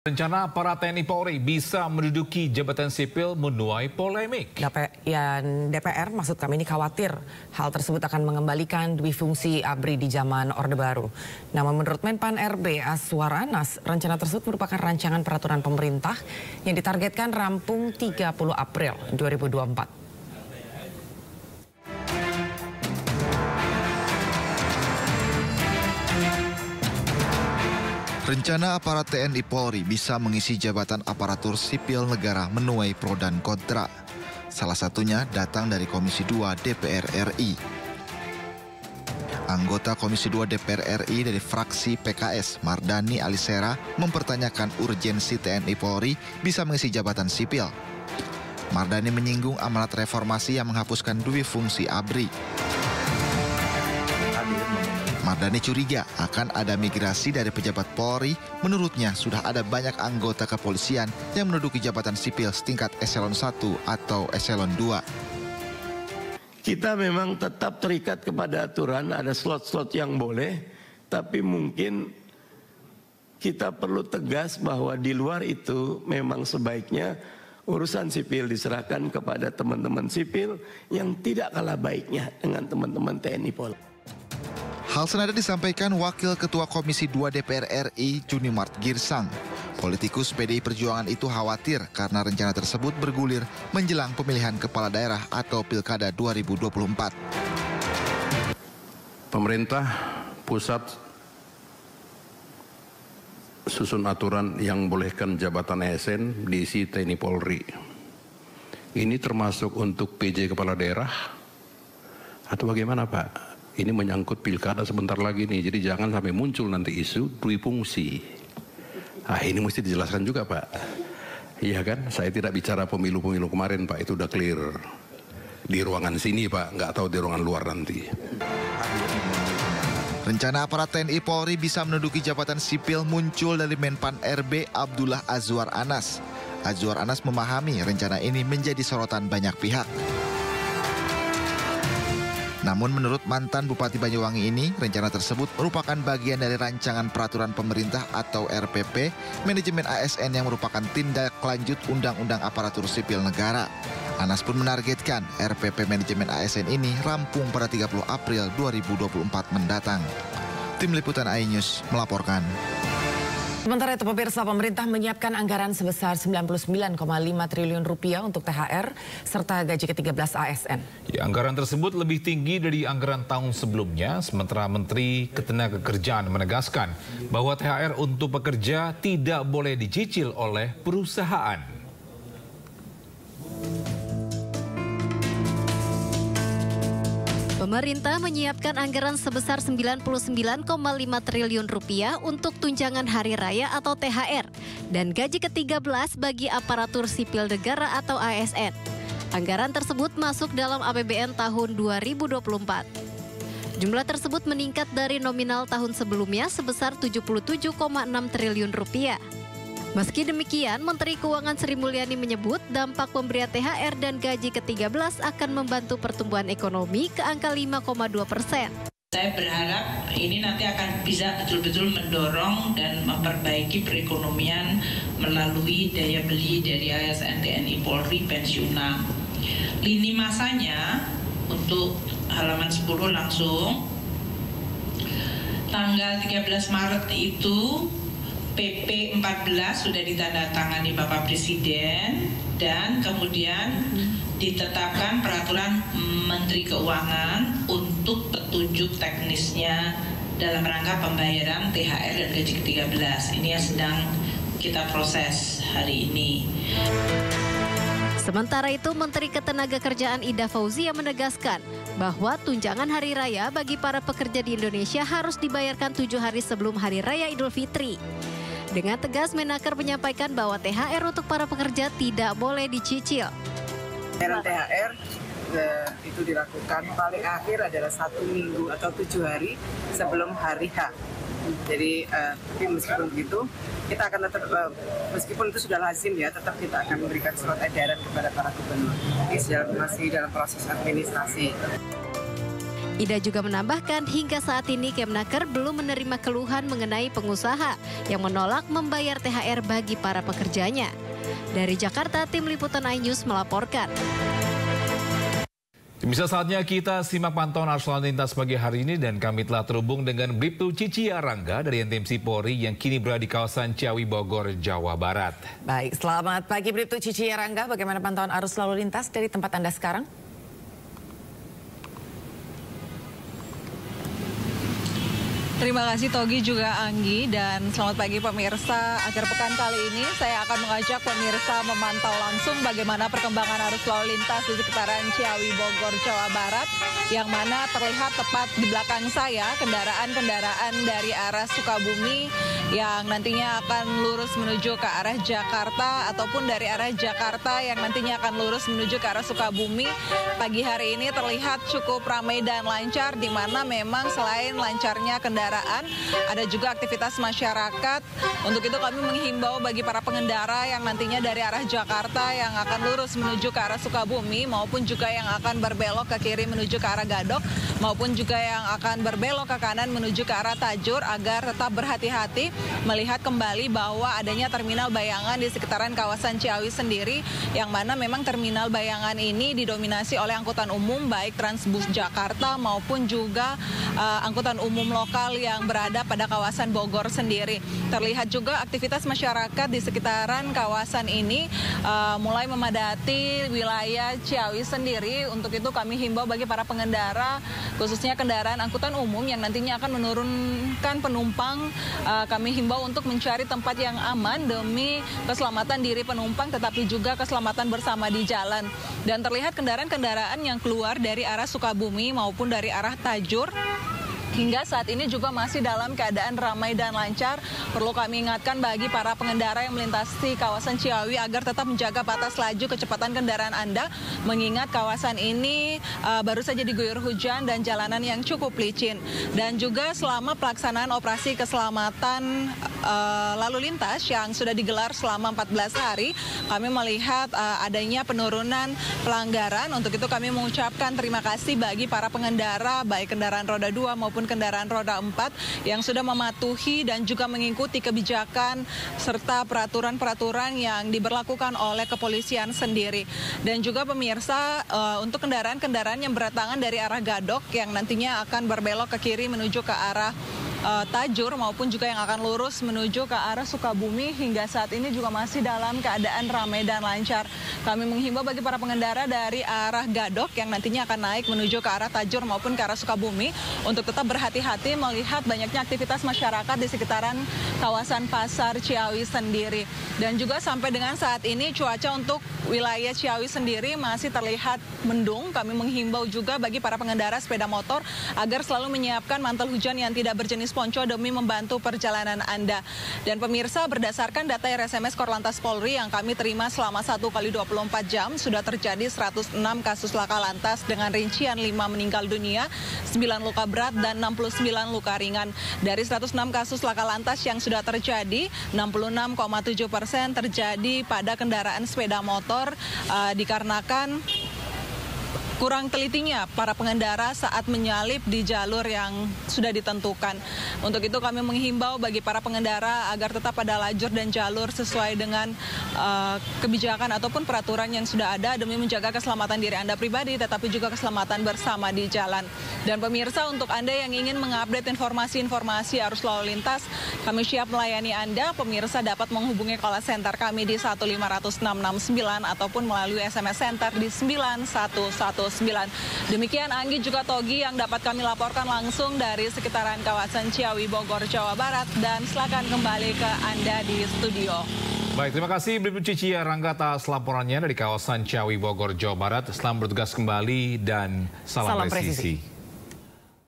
Rencana para TNI Polri bisa menduduki jabatan sipil menuai polemik. DPR maksud kami ini khawatir hal tersebut akan mengembalikan dui fungsi ABRI di zaman Orde Baru. Namun menurut Menpan RB Azwar Anas, rencana tersebut merupakan rancangan peraturan pemerintah yang ditargetkan rampung 30 April 2024. Rencana aparat TNI Polri bisa mengisi jabatan aparatur sipil negara menuai pro dan kontra. Salah satunya datang dari Komisi 2 DPR RI. Anggota Komisi 2 DPR RI dari fraksi PKS, Mardani Alisera, mempertanyakan urgensi TNI Polri bisa mengisi jabatan sipil. Mardani menyinggung amanat reformasi yang menghapuskan dui fungsi ABRI. Mardani curiga akan ada migrasi dari pejabat Polri. Menurutnya sudah ada banyak anggota kepolisian yang menduduki jabatan sipil setingkat eselon 1 atau eselon 2. Kita memang tetap terikat kepada aturan, ada slot-slot yang boleh, tapi mungkin kita perlu tegas bahwa di luar itu memang sebaiknya urusan sipil diserahkan kepada teman-teman sipil yang tidak kalah baiknya dengan teman-teman TNI Polri. Hal senada disampaikan Wakil Ketua Komisi 2 DPR RI Junimart Girsang. Politikus PDI Perjuangan itu khawatir karena rencana tersebut bergulir menjelang pemilihan kepala daerah atau Pilkada 2024. Pemerintah pusat susun aturan yang bolehkan jabatan ASN diisi TNI Polri. Ini termasuk untuk PJ kepala daerah atau bagaimana, Pak? Ini menyangkut pilkada sebentar lagi nih, jadi jangan sampai muncul nanti isu dui fungsi. Ini mesti dijelaskan juga, Pak. Iya kan, saya tidak bicara pemilu-pemilu kemarin, Pak, itu udah clear. Di ruangan sini, Pak, nggak tahu di ruangan luar nanti. Rencana aparat TNI Polri bisa menduduki jabatan sipil muncul dari Menpan RB Abdullah Azwar Anas. Azwar Anas memahami rencana ini menjadi sorotan banyak pihak. Namun menurut mantan Bupati Banyuwangi ini, rencana tersebut merupakan bagian dari rancangan peraturan pemerintah atau RPP manajemen ASN yang merupakan tindak lanjut Undang-Undang Aparatur Sipil Negara. Anas pun menargetkan RPP manajemen ASN ini rampung pada 30 April 2024 mendatang. Tim Liputan iNews melaporkan. Sementara itu pemirsa, pemerintah menyiapkan anggaran sebesar 99,5 triliun rupiah untuk THR serta gaji ke-13 ASN. Anggaran tersebut lebih tinggi dari anggaran tahun sebelumnya, sementara Menteri Ketenagakerjaan menegaskan bahwa THR untuk pekerja tidak boleh dicicil oleh perusahaan. Pemerintah menyiapkan anggaran sebesar 99,5 triliun rupiah untuk tunjangan hari raya atau THR dan gaji ke-13 bagi aparatur sipil negara atau ASN. Anggaran tersebut masuk dalam APBN tahun 2024. Jumlah tersebut meningkat dari nominal tahun sebelumnya sebesar 77,6 triliun rupiah. Meski demikian, Menteri Keuangan Sri Mulyani menyebut dampak pemberian THR dan gaji ke-13 akan membantu pertumbuhan ekonomi ke angka 5,2%. Saya berharap ini nanti akan bisa betul-betul mendorong dan memperbaiki perekonomian melalui daya beli dari ASN TNI Polri pensiunan. Lini masanya untuk halaman 10 langsung, tanggal 13 Maret itu PP 14 sudah ditandatangani Bapak Presiden dan kemudian ditetapkan peraturan Menteri Keuangan untuk petunjuk teknisnya dalam rangka pembayaran THR dan gaji ke-13. Ini yang sedang kita proses hari ini. Sementara itu, Menteri Ketenagakerjaan Ida Fauzia menegaskan bahwa tunjangan hari raya bagi para pekerja di Indonesia harus dibayarkan 7 hari sebelum Hari Raya Idul Fitri. Dengan tegas, Menaker menyampaikan bahwa THR untuk para pekerja tidak boleh dicicil. THR itu dilakukan paling akhir adalah 1 minggu atau 7 hari sebelum hari H. Jadi tapi meskipun begitu, kita akan tetap, meskipun itu sudah lazim ya, tetap kita akan memberikan surat edaran kepada para gubernur. Ini masih dalam proses administrasi. Ida juga menambahkan hingga saat ini Kemnaker belum menerima keluhan mengenai pengusaha yang menolak membayar THR bagi para pekerjanya. Dari Jakarta, Tim Liputan iNews melaporkan. Bisa saatnya kita simak pantauan arus lalu lintas pagi hari ini dan kami telah terhubung dengan Bribtu Cici Arangga dari NTMC Polri yang kini berada di kawasan Ciawi, Bogor, Jawa Barat. Baik, selamat pagi Bribtu Cici Arangga. Bagaimana pantauan arus lalu lintas dari tempat Anda sekarang? Terima kasih Togi juga Anggi, dan selamat pagi pemirsa. Akhir pekan kali ini saya akan mengajak pemirsa memantau langsung bagaimana perkembangan arus lalu lintas di sekitaran Ciawi, Bogor, Jawa Barat, yang mana terlihat tepat di belakang saya kendaraan-kendaraan dari arah Sukabumi yang nantinya akan lurus menuju ke arah Jakarta ataupun dari arah Jakarta yang nantinya akan lurus menuju ke arah Sukabumi. Pagi hari ini terlihat cukup ramai dan lancar, di mana memang selain lancarnya kendaraan, ada juga aktivitas masyarakat. Untuk itu kami menghimbau bagi para pengendara yang nantinya dari arah Jakarta yang akan lurus menuju ke arah Sukabumi, maupun juga yang akan berbelok ke kiri menuju ke arah Gadok, maupun juga yang akan berbelok ke kanan menuju ke arah Tajur, agar tetap berhati-hati melihat kembali bahwa adanya terminal Bayangan di sekitaran kawasan Ciawi sendiri, yang mana memang terminal Bayangan ini didominasi oleh angkutan umum baik Transbus Jakarta maupun juga angkutan umum lokal yang berada pada kawasan Bogor sendiri. Terlihat juga aktivitas masyarakat di sekitaran kawasan ini mulai memadati wilayah Ciawi sendiri. Untuk itu kami himbau bagi para pengendara, khususnya kendaraan angkutan umum yang nantinya akan menurunkan penumpang, kami himbau untuk mencari tempat yang aman demi keselamatan diri penumpang tetapi juga keselamatan bersama di jalan. Dan terlihat kendaraan-kendaraan yang keluar dari arah Sukabumi maupun dari arah Tajur hingga saat ini juga masih dalam keadaan ramai dan lancar. Perlu kami ingatkan bagi para pengendara yang melintasi kawasan Ciawi agar tetap menjaga batas laju kecepatan kendaraan Anda, mengingat kawasan ini baru saja diguyur hujan dan jalanan yang cukup licin. Dan juga selama pelaksanaan operasi keselamatan lalu lintas yang sudah digelar selama 14 hari, kami melihat adanya penurunan pelanggaran. Untuk itu kami mengucapkan terima kasih bagi para pengendara baik kendaraan roda 2 maupun kendaraan roda 4 yang sudah mematuhi dan juga mengikuti kebijakan serta peraturan-peraturan yang diberlakukan oleh kepolisian sendiri. Dan juga pemirsa, untuk kendaraan-kendaraan yang berdatangan dari arah Gadok yang nantinya akan berbelok ke kiri menuju ke arah Tajur maupun juga yang akan lurus menuju ke arah Sukabumi, hingga saat ini juga masih dalam keadaan ramai dan lancar. Kami menghimbau bagi para pengendara dari arah Gadok yang nantinya akan naik menuju ke arah Tajur maupun ke arah Sukabumi untuk tetap berhati-hati melihat banyaknya aktivitas masyarakat di sekitaran kawasan Pasar Ciawi sendiri. Dan juga sampai dengan saat ini cuaca untuk wilayah Ciawi sendiri masih terlihat mendung. Kami menghimbau juga bagi para pengendara sepeda motor agar selalu menyiapkan mantel hujan yang tidak berjenis ponco demi membantu perjalanan Anda. Dan pemirsa, berdasarkan data RSMS Korlantas Polri yang kami terima selama 1 kali 24 jam, sudah terjadi 106 kasus laka lantas dengan rincian 5 meninggal dunia, 9 luka berat, dan 69 luka ringan. Dari 106 kasus laka lantas yang sudah terjadi, 66,7% terjadi pada kendaraan sepeda motor, dikarenakan kurang telitinya para pengendara saat menyalip di jalur yang sudah ditentukan. Untuk itu kami menghimbau bagi para pengendara agar tetap pada lajur dan jalur sesuai dengan kebijakan ataupun peraturan yang sudah ada demi menjaga keselamatan diri Anda pribadi tetapi juga keselamatan bersama di jalan. Dan pemirsa, untuk Anda yang ingin mengupdate informasi-informasi arus lalu lintas, kami siap melayani Anda. Pemirsa dapat menghubungi call center kami di 1500669 ataupun melalui SMS center di 9119. Demikian Anggi juga Togi yang dapat kami laporkan langsung dari sekitaran kawasan Ciawi, Bogor, Jawa Barat, dan silakan kembali ke Anda di studio. Baik, terima kasih Bribtu Cici Arangga atas laporannya dari kawasan Ciawi, Bogor, Jawa Barat. Selamat bertugas kembali dan salam presisi.